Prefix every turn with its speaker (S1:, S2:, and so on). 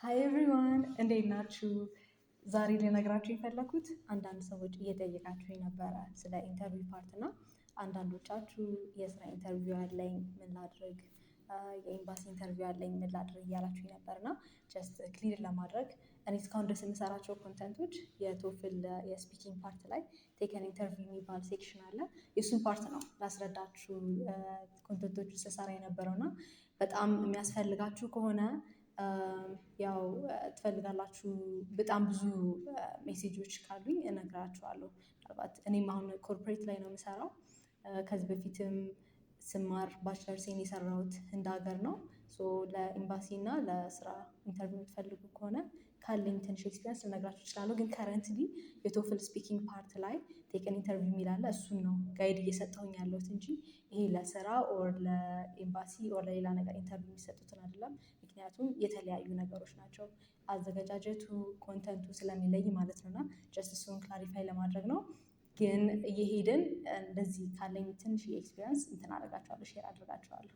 S1: ሃይ ኤቭሪዋን እንዴት ናችሁ? ዛሬ ልነግራችሁ የፈለኩት አንዳንድ ሰዎች እየጠየቃችሁ ነበረ ስለ ኢንተርቪው ፓርት እና አንዳንዶቻችሁ የስራ ኢንተርቪው አለኝ ምን ላድርግ፣ የኤምባሲ ኢንተርቪው አለኝ ምን ላድርግ እያላችሁ ነበር እና ጀስት ክሊር ለማድረግ እኔ እስካሁን ድረስ የምሰራቸው ኮንተንቶች የቶፍል የስፒኪንግ ፓርት ላይ ቴከን ኢንተርቪው የሚባል ሴክሽን አለ። የእሱን ፓርት ነው ላስረዳችሁ ኮንተንቶቹ ስሰራ የነበረው እና በጣም የሚያስፈልጋችሁ ከሆነ ያው ትፈልጋላችሁ በጣም ብዙ ሜሴጆች ካሉኝ እነግራችኋለሁ። ምናልባት እኔም አሁን ኮርፖሬት ላይ ነው የምሰራው። ከዚህ በፊትም ስማር ባችለርሴን የሰራሁት ህንድ ሀገር ነው። ለኤምባሲ እና ለስራ ኢንተርቪው የምትፈልጉ ከሆነ ካለኝ ትንሽ ኤክስፒሪንስ ልነግራችሁ እችላለሁ። ግን ከረንትሊ የቶፍል ስፒኪንግ ፓርት ላይ ቴክን ኢንተርቪው የሚል አለ። እሱን ነው ጋይድ እየሰጠሁኝ ያለሁት እንጂ ይሄ ለስራ ኦር ለኤምባሲ ኦር ለሌላ ነገር ኢንተርቪው የሚሰጡትን አይደለም። ምክንያቱም የተለያዩ ነገሮች ናቸው። አዘገጃጀቱ ኮንተንቱ ስለሚለይ ማለት ነው። እና ጀስት እሱን ክላሪፋይ ለማድረግ ነው። ግን እየሄድን እንደዚህ ካለኝ ትንሽ ኤክስፒሪንስ እንትን አደርጋችኋለሁ፣ ሼር አድርጋችኋለሁ።